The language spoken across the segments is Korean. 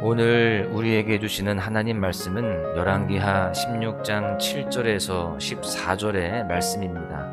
오늘 우리에게 주시는 하나님 말씀은 열왕기하 16장 7절에서 14절의 말씀입니다.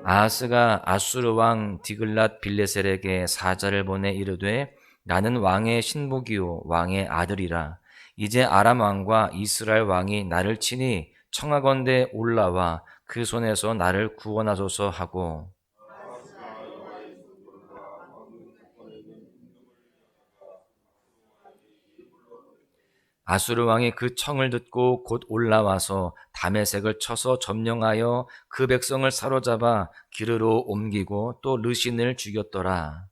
아하스가 아수르 왕 디글랏 빌레셀에게 사자를 보내 이르되 나는 왕의 신복이요 왕의 아들이라. 이제 아람 왕과 이스라엘 왕이 나를 치니 청하건대 올라와 그 손에서 나를 구원하소서 하고, 아수르 왕이 그 청을 듣고 곧 올라와서 다메섹을 쳐서 점령하여 그 백성을 사로잡아 기르로 옮기고 또 르신을 죽였더라.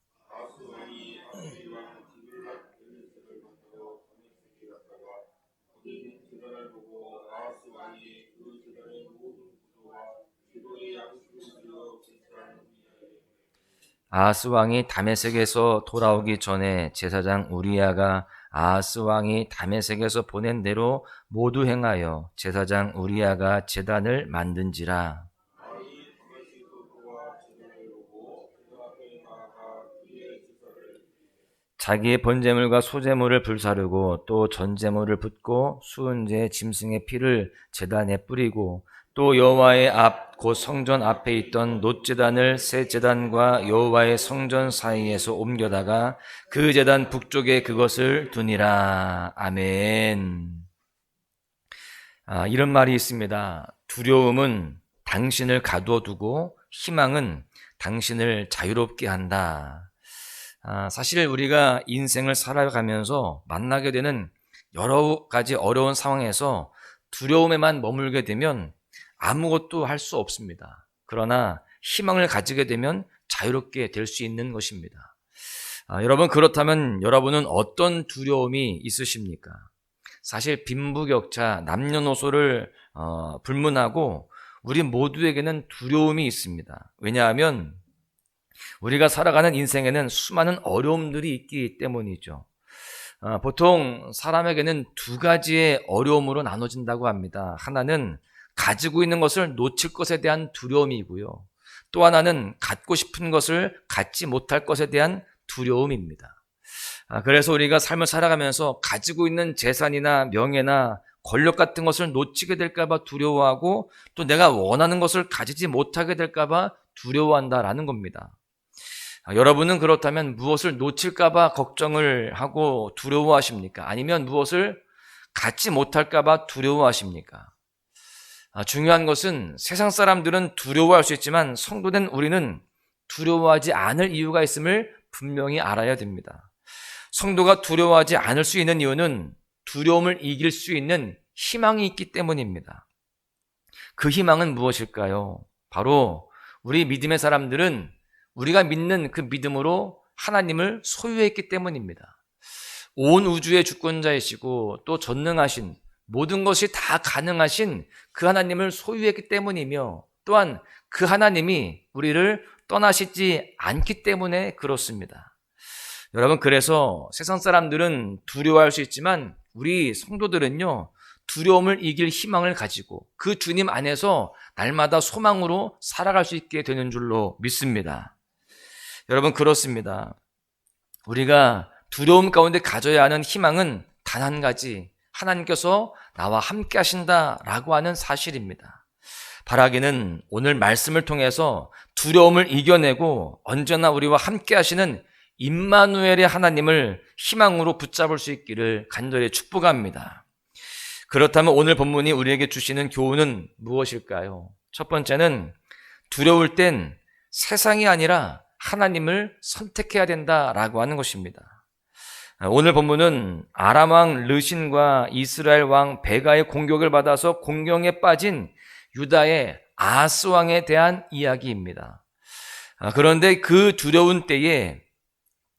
아하스 왕이 다메섹에서 돌아오기 전에 제사장 우리야가 아하스 왕이 다메섹에서 보낸 대로 모두 행하여 제사장 우리야가 제단을 만든지라. 자기의 번제물과 소제물을 불사르고 또 전제물을 붓고 수은제 짐승의 피를 제단에 뿌리고 또 여호와의 앞 곧 성전 앞에 있던 놋제단을 새 제단과 여호와의 성전 사이에서 옮겨다가 그 제단 북쪽에 그것을 두니라. 아멘. 이런 말이 있습니다. 두려움은 당신을 가두어두고 희망은 당신을 자유롭게 한다. 사실 우리가 인생을 살아가면서 만나게 되는 여러 가지 어려운 상황에서 두려움에만 머물게 되면 아무것도 할 수 없습니다. 그러나 희망을 가지게 되면 자유롭게 될 수 있는 것입니다. 여러분, 그렇다면 여러분은 어떤 두려움이 있으십니까? 사실 빈부격차, 남녀노소를 불문하고 우리 모두에게는 두려움이 있습니다. 왜냐하면 우리가 살아가는 인생에는 수많은 어려움들이 있기 때문이죠. 보통 사람에게는 두 가지의 어려움으로 나눠진다고 합니다. 하나는 가지고 있는 것을 놓칠 것에 대한 두려움이고요. 또 하나는 갖고 싶은 것을 갖지 못할 것에 대한 두려움입니다. 그래서 우리가 삶을 살아가면서 가지고 있는 재산이나 명예나 권력 같은 것을 놓치게 될까 봐 두려워하고 또 내가 원하는 것을 가지지 못하게 될까 봐 두려워한다라는 겁니다. 여러분은 그렇다면 무엇을 놓칠까 봐 걱정을 하고 두려워하십니까? 아니면 무엇을 갖지 못할까 봐 두려워하십니까? 중요한 것은 세상 사람들은 두려워할 수 있지만 성도된 우리는 두려워하지 않을 이유가 있음을 분명히 알아야 됩니다. 성도가 두려워하지 않을 수 있는 이유는 두려움을 이길 수 있는 희망이 있기 때문입니다. 그 희망은 무엇일까요? 바로 우리 믿음의 사람들은 우리가 믿는 그 믿음으로 하나님을 소유했기 때문입니다. 온 우주의 주권자이시고 또 전능하신 모든 것이 다 가능하신 그 하나님을 소유했기 때문이며 또한 그 하나님이 우리를 떠나시지 않기 때문에 그렇습니다. 여러분, 그래서 세상 사람들은 두려워할 수 있지만 우리 성도들은요, 두려움을 이길 희망을 가지고 그 주님 안에서 날마다 소망으로 살아갈 수 있게 되는 줄로 믿습니다. 여러분, 그렇습니다. 우리가 두려움 가운데 가져야 하는 희망은 단 한 가지, 하나님께서 나와 함께 하신다라고 하는 사실입니다. 바라기는 오늘 말씀을 통해서 두려움을 이겨내고 언제나 우리와 함께 하시는 임마누엘의 하나님을 희망으로 붙잡을 수 있기를 간절히 축복합니다. 그렇다면 오늘 본문이 우리에게 주시는 교훈은 무엇일까요? 첫 번째는 두려울 땐 세상이 아니라 하나님을 선택해야 된다라고 하는 것입니다. 오늘 본문은 아람 왕 르신과 이스라엘 왕 베가의 공격을 받아서 공경에 빠진 유다의 아하스 왕에 대한 이야기입니다. 그런데 그 두려운 때에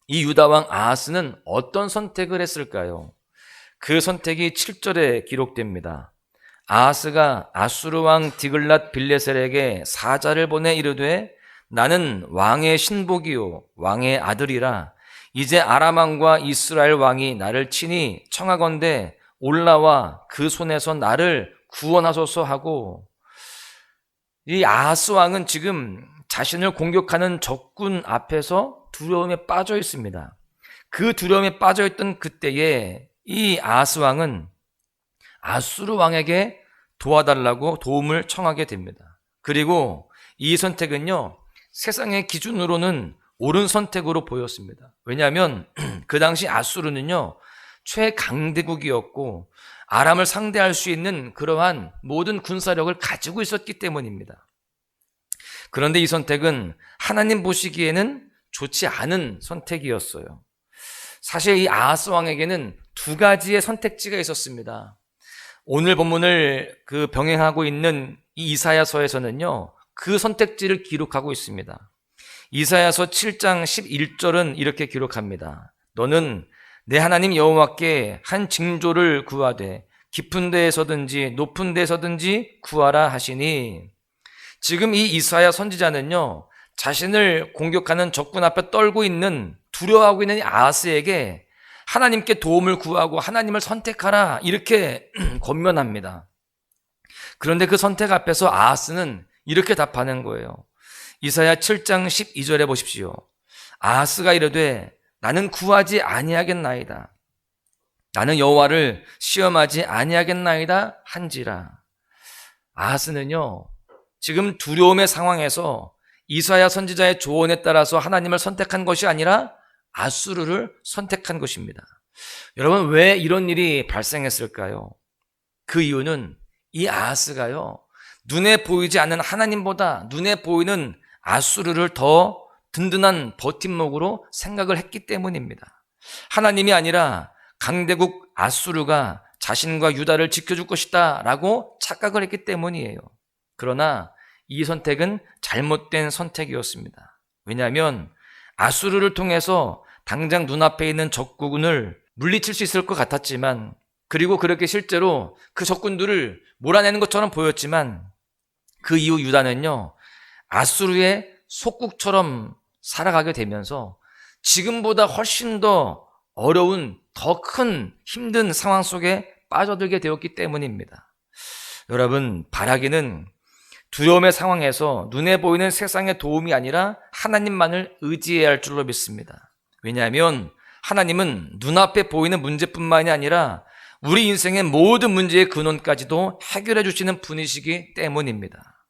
이 유다 왕 아하스는 어떤 선택을 했을까요? 그 선택이 7절에 기록됩니다. 아하스가 아수르 왕 디글랏 빌레셀에게 사자를 보내 이르되 나는 왕의 신복이요 왕의 아들이라. 이제 아람 왕과 이스라엘 왕이 나를 치니 청하건대 올라와 그 손에서 나를 구원하소서 하고, 이 아하스 왕은 지금 자신을 공격하는 적군 앞에서 두려움에 빠져 있습니다. 그 두려움에 빠져있던 그때에 이 아하스 왕은 아수르 왕에게 도와달라고 도움을 청하게 됩니다. 그리고 이 선택은요, 세상의 기준으로는 옳은 선택으로 보였습니다. 왜냐하면 그 당시 아수르는요, 최강대국이었고 아람을 상대할 수 있는 그러한 모든 군사력을 가지고 있었기 때문입니다. 그런데 이 선택은 하나님 보시기에는 좋지 않은 선택이었어요. 사실 이 아하스 왕에게는 두 가지의 선택지가 있었습니다. 오늘 본문을 병행하고 있는 이 이사야서에서는요, 그 선택지를 기록하고 있습니다. 이사야서 7장 11절은 이렇게 기록합니다. 너는 내 하나님 여호와께 한 징조를 구하되 깊은 데에서든지 높은 데에서든지 구하라 하시니, 지금 이 이사야 선지자는요, 자신을 공격하는 적군 앞에 떨고 있는, 두려워하고 있는 아하스에게 하나님께 도움을 구하고 하나님을 선택하라 이렇게 권면합니다. 그런데 그 선택 앞에서 아하스는 이렇게 답하는 거예요. 이사야 7장 12절에 보십시오. 아하스가 이르되 나는 구하지 아니하겠나이다. 나는 여호와를 시험하지 아니하겠나이다 한지라. 아하스는요, 지금 두려움의 상황에서 이사야 선지자의 조언에 따라서 하나님을 선택한 것이 아니라 아수르를 선택한 것입니다. 여러분, 왜 이런 일이 발생했을까요? 그 이유는 이 아하스가요, 눈에 보이지 않는 하나님보다 눈에 보이는 아수르를 더 든든한 버팀목으로 생각을 했기 때문입니다. 하나님이 아니라 강대국 아수르가 자신과 유다를 지켜줄 것이다 라고 착각을 했기 때문이에요. 그러나 이 선택은 잘못된 선택이었습니다. 왜냐하면 아수르를 통해서 당장 눈앞에 있는 적군을 물리칠 수 있을 것 같았지만, 그리고 그렇게 실제로 그 적군들을 몰아내는 것처럼 보였지만, 그 이후 유다는요, 아수르의 속국처럼 살아가게 되면서 지금보다 훨씬 더 어려운, 더 큰 힘든 상황 속에 빠져들게 되었기 때문입니다. 여러분, 바라기는 두려움의 상황에서 눈에 보이는 세상의 도움이 아니라 하나님만을 의지해야 할 줄로 믿습니다. 왜냐하면 하나님은 눈앞에 보이는 문제뿐만이 아니라 우리 인생의 모든 문제의 근원까지도 해결해 주시는 분이시기 때문입니다.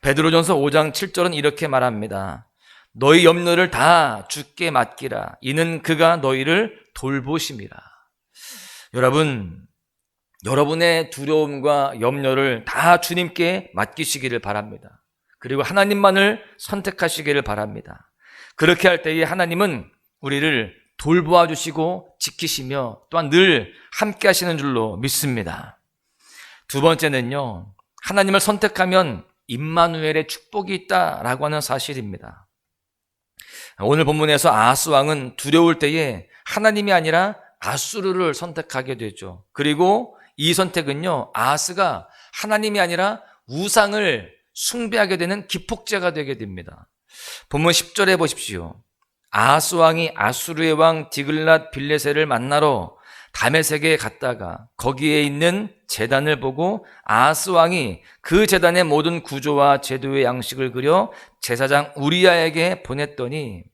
베드로전서 5장 7절은 이렇게 말합니다. 너희 염려를 다 주께 맡기라. 이는 그가 너희를 돌보심이라. 여러분, 여러분의 두려움과 염려를 다 주님께 맡기시기를 바랍니다. 그리고 하나님만을 선택하시기를 바랍니다. 그렇게 할 때에 하나님은 우리를 돌보아 주시고 지키시며 또한 늘 함께 하시는 줄로 믿습니다. 두 번째는요, 하나님을 선택하면 임마누엘의 축복이 있다라고 하는 사실입니다. 오늘 본문에서 아하스 왕은 두려울 때에 하나님이 아니라 아수르를 선택하게 되죠. 그리고 이 선택은요, 아하스가 하나님이 아니라 우상을 숭배하게 되는 기폭제가 되게 됩니다. 본문 10절에 보십시오. 아하스 왕이 아수르의 왕 디글랏 빌레셋을 만나러 다메섹에 갔다가 거기에 있는 제단을 보고 아하스 왕이 그 제단의 모든 구조와 제도의 양식을 그려 제사장 우리야에게 보냈더니,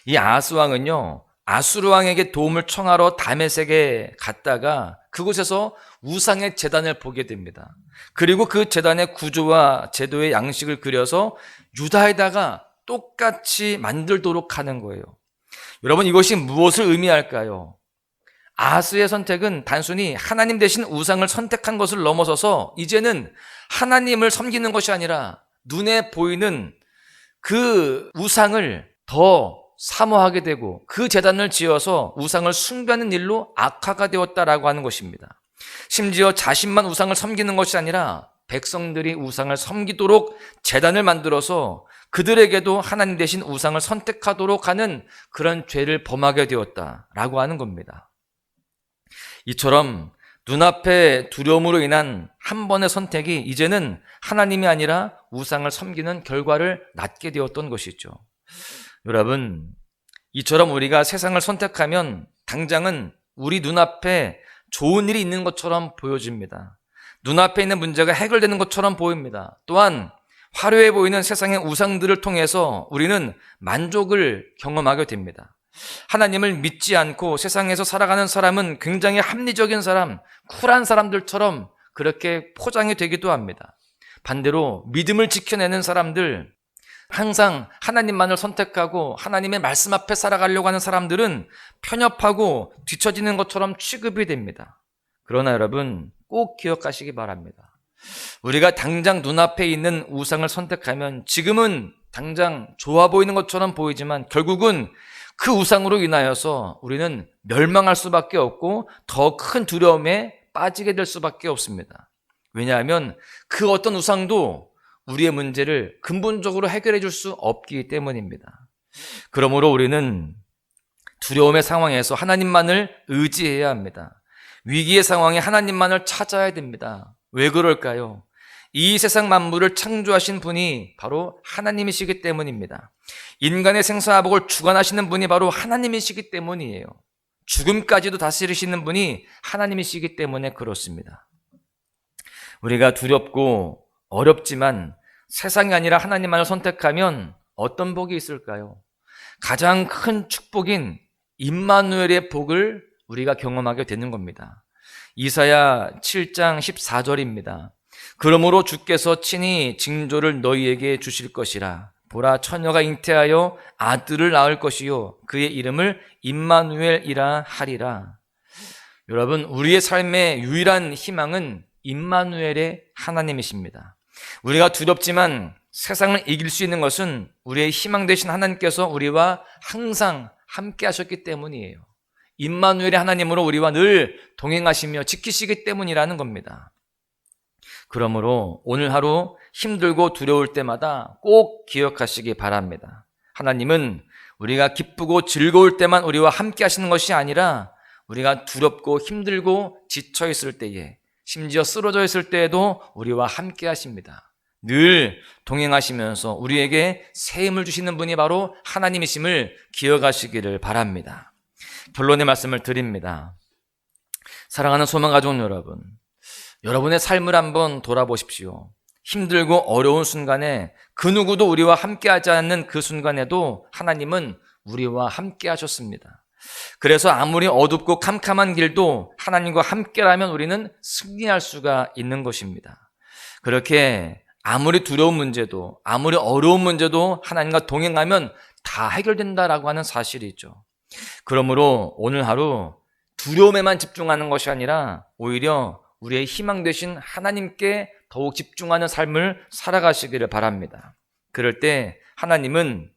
이 아하스 왕은요, 아수르 왕에게 도움을 청하러 다메섹에 갔다가 그곳에서 우상의 제단을 보게 됩니다. 그리고 그 제단의 구조와 제도의 양식을 그려서 유다에다가 똑같이 만들도록 하는 거예요. 여러분, 이것이 무엇을 의미할까요? 아하스의 선택은 단순히 하나님 대신 우상을 선택한 것을 넘어서서 이제는 하나님을 섬기는 것이 아니라 눈에 보이는 그 우상을 더 사모하게 되고 그 제단을 지어서 우상을 숭배하는 일로 악화가 되었다라고 하는 것입니다. 심지어 자신만 우상을 섬기는 것이 아니라 백성들이 우상을 섬기도록 제단을 만들어서 그들에게도 하나님 대신 우상을 선택하도록 하는 그런 죄를 범하게 되었다라고 하는 겁니다. 이처럼 눈앞의 두려움으로 인한 한 번의 선택이 이제는 하나님이 아니라 우상을 섬기는 결과를 낳게 되었던 것이죠. 여러분, 이처럼 우리가 세상을 선택하면 당장은 우리 눈앞에 좋은 일이 있는 것처럼 보여집니다. 눈앞에 있는 문제가 해결되는 것처럼 보입니다. 또한 화려해 보이는 세상의 우상들을 통해서 우리는 만족을 경험하게 됩니다. 하나님을 믿지 않고 세상에서 살아가는 사람은 굉장히 합리적인 사람, 쿨한 사람들처럼 그렇게 포장이 되기도 합니다. 반대로 믿음을 지켜내는 사람들, 항상 하나님만을 선택하고 하나님의 말씀 앞에 살아가려고 하는 사람들은 편협하고 뒤처지는 것처럼 취급이 됩니다. 그러나 여러분 꼭 기억하시기 바랍니다. 우리가 당장 눈앞에 있는 우상을 선택하면 지금은 당장 좋아 보이는 것처럼 보이지만 결국은 그 우상으로 인하여서 우리는 멸망할 수밖에 없고 더 큰 두려움에 빠지게 될 수밖에 없습니다. 왜냐하면 그 어떤 우상도 우리의 문제를 근본적으로 해결해 줄 수 없기 때문입니다. 그러므로 우리는 두려움의 상황에서 하나님만을 의지해야 합니다. 위기의 상황에 하나님만을 찾아야 됩니다. 왜 그럴까요? 이 세상 만물을 창조하신 분이 바로 하나님이시기 때문입니다. 인간의 생사화복을 주관하시는 분이 바로 하나님이시기 때문이에요. 죽음까지도 다스리시는 분이 하나님이시기 때문에 그렇습니다. 우리가 두렵고 어렵지만 세상이 아니라 하나님만을 선택하면 어떤 복이 있을까요? 가장 큰 축복인 임마누엘의 복을 우리가 경험하게 되는 겁니다. 이사야 7장 14절입니다. 그러므로 주께서 친히 징조를 너희에게 주실 것이라. 보라, 처녀가 잉태하여 아들을 낳을 것이요 그의 이름을 임마누엘이라 하리라. 여러분, 우리의 삶의 유일한 희망은 임마누엘의 하나님이십니다. 우리가 두렵지만 세상을 이길 수 있는 것은 우리의 희망 되신 하나님께서 우리와 항상 함께 하셨기 때문이에요. 임마누엘의 하나님으로 우리와 늘 동행하시며 지키시기 때문이라는 겁니다. 그러므로 오늘 하루 힘들고 두려울 때마다 꼭 기억하시기 바랍니다. 하나님은 우리가 기쁘고 즐거울 때만 우리와 함께 하시는 것이 아니라 우리가 두렵고 힘들고 지쳐 있을 때에, 심지어 쓰러져 있을 때에도 우리와 함께 하십니다. 늘 동행하시면서 우리에게 새 힘을 주시는 분이 바로 하나님이심을 기억하시기를 바랍니다. 결론의 말씀을 드립니다. 사랑하는 소망가족 여러분, 여러분의 삶을 한번 돌아보십시오. 힘들고 어려운 순간에 그 누구도 우리와 함께하지 않는 그 순간에도 하나님은 우리와 함께 하셨습니다. 그래서 아무리 어둡고 캄캄한 길도 하나님과 함께라면 우리는 승리할 수가 있는 것입니다. 그렇게 아무리 두려운 문제도, 아무리 어려운 문제도 하나님과 동행하면 다 해결된다라고 하는 사실이죠. 그러므로 오늘 하루 두려움에만 집중하는 것이 아니라 오히려 우리의 희망 되신 하나님께 더욱 집중하는 삶을 살아가시기를 바랍니다. 그럴 때 하나님은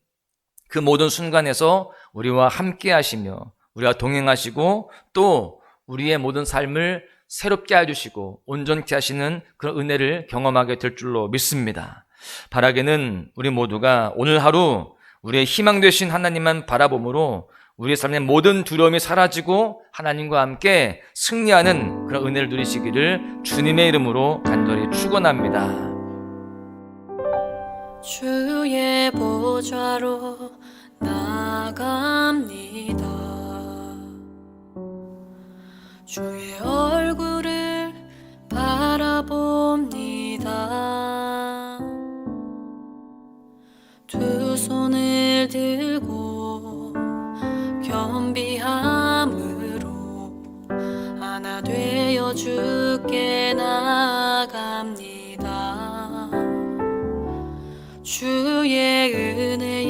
그 모든 순간에서 우리와 함께 하시며 우리와 동행하시고 또 우리의 모든 삶을 새롭게 해주시고 온전케 하시는 그런 은혜를 경험하게 될 줄로 믿습니다. 바라기는 우리 모두가 오늘 하루 우리의 희망 되신 하나님만 바라봄으로 우리의 삶의 모든 두려움이 사라지고 하나님과 함께 승리하는 그런 은혜를 누리시기를 주님의 이름으로 간절히 축원합니다. 주의 보좌로 나아갑니다. 주의 얼굴을 바라봅니다. 두 손을 들고 겸비함으로 하나 되어 주께 나아갑니다. 주의 은혜에